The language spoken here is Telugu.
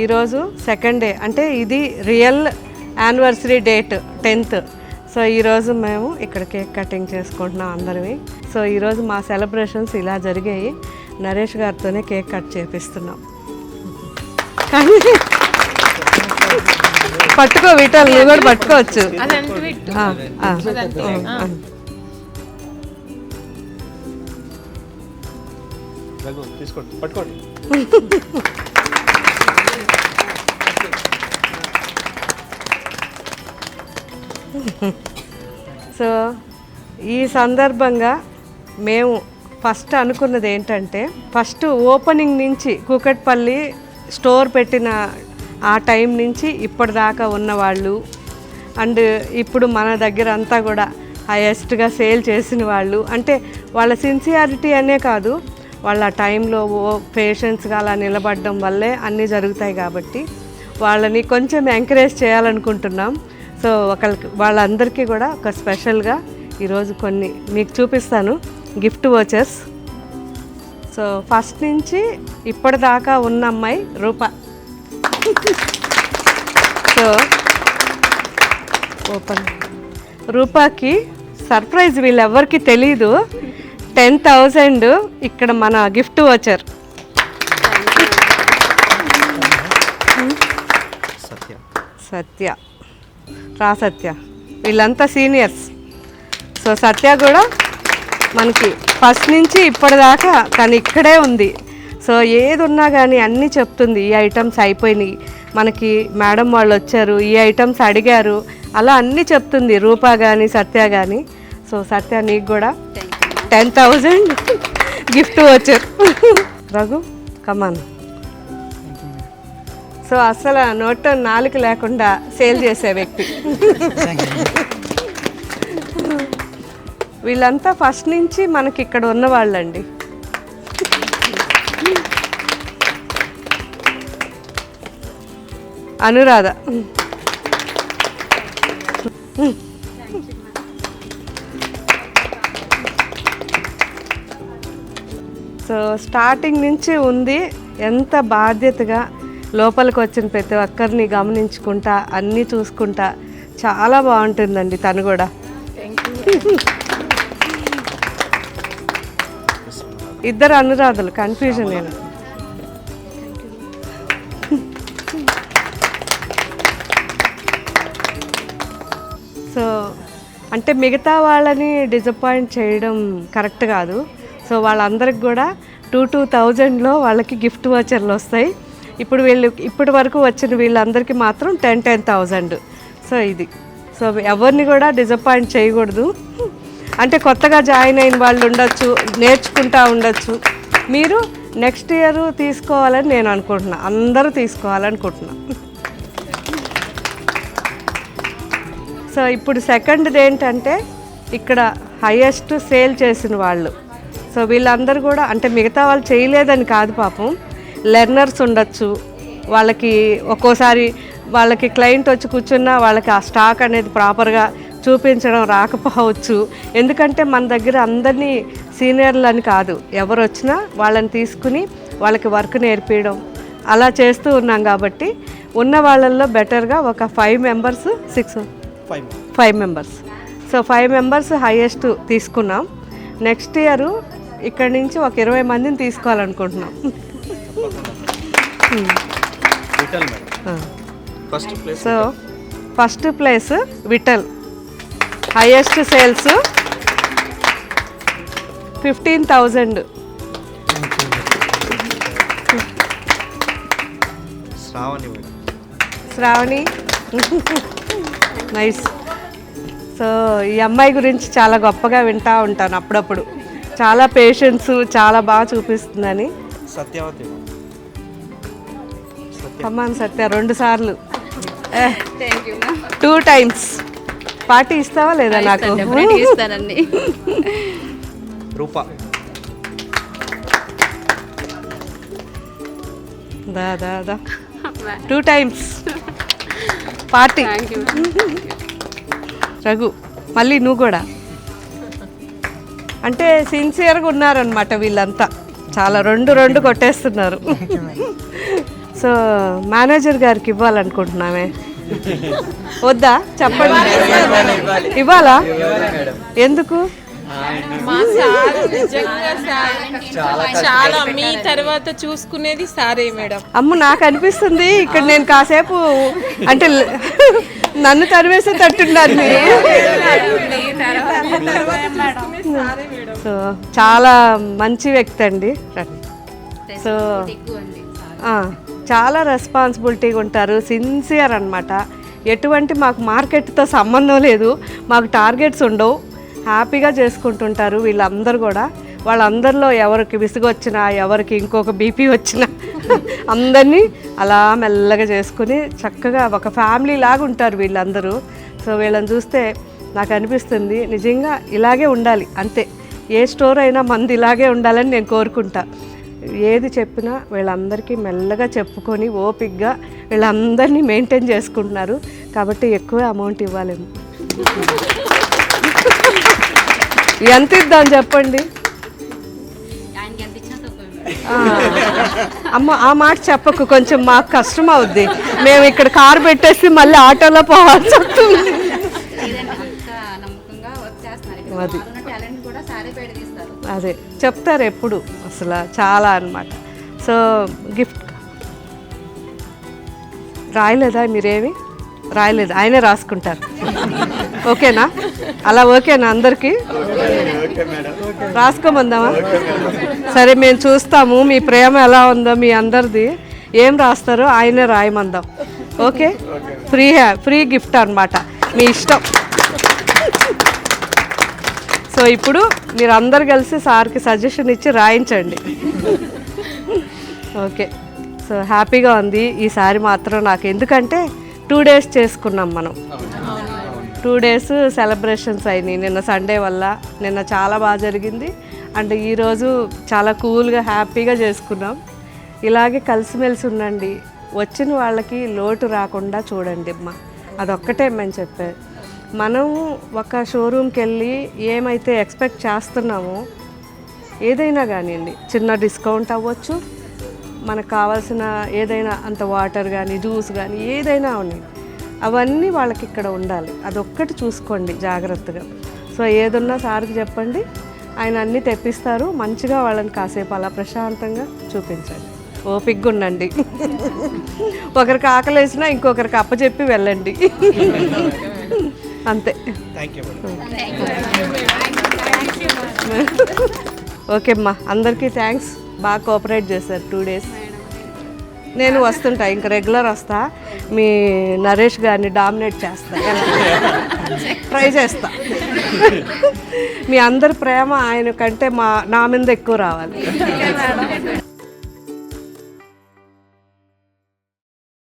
ఈరోజు సెకండ్ డే, అంటే ఇది real anniversary date 10th. So ఈరోజు మేము ఇక్కడ కేక్ కటింగ్ చేసుకుంటున్నాం అందరివి. సో ఈరోజు మా సెలబ్రేషన్స్ ఇలా జరిగాయి. నరేష్ గారితోనే కేక్ కట్ చేపిస్తున్నాం. కానీ పట్టుకో విటల్, నువ్వు కూడా పట్టుకోవచ్చు. సో ఈ సందర్భంగా మేము ఫస్ట్ అనుకున్నది ఏంటంటే, ఫస్ట్ ఓపెనింగ్ నుంచి కూకట్పల్లి స్టోర్ పెట్టిన ఆ టైం నుంచి ఇప్పటిదాకా ఉన్నవాళ్ళు, అండ్ ఇప్పుడు మన దగ్గర అంతా కూడా హైయెస్ట్గా సేల్ చేసిన వాళ్ళు, అంటే వాళ్ళ సిన్సియారిటీ అనే కాదు, వాళ్ళ టైంలో పేషెన్స్గా అలా నిలబడడం వల్లే అన్నీ జరుగుతాయి. కాబట్టి వాళ్ళని కొంచెం ఎంకరేజ్ చేయాలనుకుంటున్నాం. సో వాళ్ళందరికీ కూడా ఒక స్పెషల్గా ఈరోజు కొన్ని మీకు చూపిస్తాను గిఫ్ట్ వోచర్స్. సో ఫస్ట్ నుంచి ఇప్పటిదాకా ఉన్న అమ్మాయి రూప. So open. రూపాకి సర్ప్రైజ్ వీళ్ళెవ్వరికి తెలీదు. 10,000 ఇక్కడ మన గిఫ్ట్ వోచర్. సత్య, సత్య వీళ్ళంతా సీనియర్స్. సో సత్య కూడా మనకి ఫస్ట్ నుంచి ఇప్పటిదాకా తను ఇక్కడే ఉంది. సో ఏది ఉన్నా కానీ అన్నీ చెప్తుంది. ఈ ఐటమ్స్ అయిపోయినాయి, మనకి మేడం వాళ్ళు వచ్చారు, ఈ ఐటమ్స్ అడిగారు, అలా అన్నీ చెప్తుంది రూపా కానీ సత్య కానీ. సో సత్య నీకు కూడా 10,000 గిఫ్ట్ వచ్చారు. రఘు కమాన్. సో అసలు నోట్ నాలుగు లేకుండా సేల్ చేసే వ్యక్తి. వీళ్ళంతా ఫస్ట్ నుంచి మనకి ఇక్కడ ఉన్నవాళ్ళండి. అనురాధ. సో స్టార్టింగ్ నుంచి ఉంది, ఎంత బాధ్యతగా లోపలికి వచ్చిన ప్రతి ఒక్కరిని గమనించుకుంటా అన్నీ చూసుకుంటా చాలా బాగుంటుందండి తను కూడా. ఇద్దరు అనురాధలు, కన్ఫ్యూజన్ నేను. సో అంటే మిగతా వాళ్ళని డిసప్పాయింట్ చేయడం కరెక్ట్ కాదు. సో వాళ్ళందరికి కూడా 2,000లో వాళ్ళకి గిఫ్ట్ వోచర్లు వస్తాయి. ఇప్పుడు ఇప్పటి వరకు వచ్చిన వీళ్ళందరికీ మాత్రం 10,000. సో ఇది, సో ఎవరిని కూడా డిసప్పాయింట్ చేయకూడదు. అంటే కొత్తగా జాయిన్ అయిన వాళ్ళు ఉండొచ్చు, నేర్చుకుంటూ ఉండొచ్చు. మీరు నెక్స్ట్ ఇయర్ తీసుకోవాలని నేను అనుకుంటున్నా, అందరూ తీసుకోవాలనుకుంటున్నా. సో ఇప్పుడు సెకండ్ది ఏంటంటే, ఇక్కడ హైయెస్ట్ సేల్ చేసిన వాళ్ళు. సో వీళ్ళందరూ కూడా, అంటే మిగతా వాళ్ళు చేయలేదని కాదు పాపం, లెర్నర్స్ ఉండొచ్చు. వాళ్ళకి ఒక్కోసారి వాళ్ళకి క్లయింట్ వచ్చి కూర్చున్నా వాళ్ళకి ఆ స్టాక్ అనేది ప్రాపర్గా చూపించడం రాకపోవచ్చు. ఎందుకంటే మన దగ్గర అందరినీ సీనియర్లు అని కాదు, ఎవరు వచ్చినా వాళ్ళని తీసుకుని వాళ్ళకి వర్క్ నేర్పించడం అలా చేస్తూ ఉన్నాం. కాబట్టి ఉన్న వాళ్ళల్లో బెటర్గా ఒక 5 members 5 members. So 5 members highest తీసుకున్నాం. నెక్స్ట్ ఇయర్ ఇక్కడ నుంచి ఒక 20 మందిని తీసుకోవాలనుకుంటున్నాం. So first place Vittal, highest sales 15,000. Shravani nice. So ఈ అమ్మాయి గురించి చాలా గొప్పగా వింటూ ఉంటాను అప్పుడప్పుడు. చాలా పేషెన్స్, చాలా బాగా చూపిస్తుందని. సత్యవతి కమాన్ సత్య, 2 సార్లు 2 times. పార్టీ ఇస్తావా లేదా నాకు? ఇస్తానండి. రూపా దా 2 times పార్టీ. రఘు మళ్ళీ నువ్వు కూడా. అంటే సిన్సియర్గా ఉన్నారనమాట వీళ్ళంతా, చాలా 2 కొట్టేస్తున్నారు. సో మేనేజర్ గారికి ఇవ్వాలనుకుంటున్నామే. వద్దా చెప్పండి. ఇవ్వాలా? ఎందుకు? మా సార్ నిజంగా చాలా మీ తర్వాత చూసుకునేది సారే మేడం. అమ్మ నాకు అనిపిస్తుంది ఇక్కడ నేను కాసేపు అంటే నన్ను తరివేసే తట్టున్నారు మీరు. సో చాలా మంచి వ్యక్తి అండి. సో చాలా రెస్పాన్సిబిలిటీగా ఉంటారు, సిన్సియర్ అనమాట. ఎటువంటి మాకు మార్కెట్తో సంబంధం లేదు, మాకు టార్గెట్స్ ఉండవు, హ్యాపీగా చేసుకుంటుంటారు వీళ్ళందరూ కూడా. వాళ్ళందరిలో ఎవరికి విసుగు వచ్చినా, ఎవరికి ఇంకొక బీపీ వచ్చినా అందరినీ అలా మెల్లగా చేసుకుని చక్కగా ఒక ఫ్యామిలీ లాగా ఉంటారు వీళ్ళందరూ. సో వీళ్ళని చూస్తే నాకు అనిపిస్తుంది నిజంగా ఇలాగే ఉండాలి అంతే. ఏ స్టోర్ అయినా మంది ఇలాగే ఉండాలని నేను కోరుకుంటా. ఏది చెప్పినా వీళ్ళందరికీ మెల్లగా చెప్పుకొని ఓపిక్గా వీళ్ళందరినీ మెయింటైన్ చేసుకుంటున్నారు కాబట్టి ఎక్కువ అమౌంట్ ఇవ్వాలేమో. ఎంత ఇద్దాం చెప్పండి. అమ్మ ఆ మాట చెప్పకు, కొంచెం మాకు కష్టం అవుద్ది. మేము ఇక్కడ కారు పెట్టేసి మళ్ళీ ఆటోలో పోవాల్సి వస్తుంది. అది అదే చెప్తారు ఎప్పుడు అసలు చాలా అన్నమాట. సో గిఫ్ట్ రాయలేదా? మీరేమి రాయలేదు, ఆయనే రాసుకుంటారు. ఓకేనా? అలా ఓకేనా అందరికీ? రాసుకోమందామా? సరే మేము చూస్తాము మీ ప్రేమ ఎలా ఉందో మీ అందరిది. ఏం రాస్తారో ఆయనే రాయమందాం. ఓకే? ఫ్రీ గిఫ్ట్ అన్నమాట, మీ ఇష్టం. సో ఇప్పుడు మీరు అందరు కలిసి సార్కి సజెషన్ ఇచ్చి రాయించండి. ఓకే. సో హ్యాపీగా ఉంది ఈసారి మాత్రం నాకు. ఎందుకంటే 2 days చేసుకున్నాం మనం. 2 days సెలబ్రేషన్స్ అయినాయి. నిన్న సండే వల్ల నిన్న చాలా బాగా జరిగింది. అండ్ ఈరోజు చాలా కూల్గా హ్యాపీగా చేసుకున్నాం. ఇలాగే కలిసిమెలిసి ఉండండి, వచ్చిన వాళ్ళకి లోటు రాకుండా చూడండి అమ్మా. అదొక్కటే మేము చెప్పేది. మనం ఒక షోరూమ్కి వెళ్ళి ఏమైతే ఎక్స్పెక్ట్ చేస్తున్నామో ఏదైనా కానివ్వండి, చిన్న డిస్కౌంట్ అవ్వచ్చు, మనకు కావాల్సిన ఏదైనా అంత వాటర్ కానీ జ్యూస్ కానీ ఏదైనా ఉన్నాయి, అవన్నీ వాళ్ళకి ఇక్కడ ఉండాలి. అదొక్కటి చూసుకోండి జాగ్రత్తగా. సో ఏదున్నా సార్కి చెప్పండి, ఆయన అన్నీ తెప్పిస్తారు. మంచిగా వాళ్ళని కాసేపు అలా ప్రశాంతంగా చూపించండి, ఓపిగ్గా ఉండండి. ఒకరికి ఆకలేసినా ఇంకొకరికి అప్పచెప్పి వెళ్ళండి. అంతే. ఓకే అమ్మా, అందరికీ థ్యాంక్స్. బాగా కోఆపరేట్ చేశారు 2 days. నేను వస్తుంటా, ఇంకా రెగ్యులర్ వస్తా. మీ నరేష్ గారిని డామినేట్ చేస్తా, ట్రై చేస్తా. మీ అందరి ప్రేమ ఆయన కంటే నా మీద ఎక్కువ రావాలి.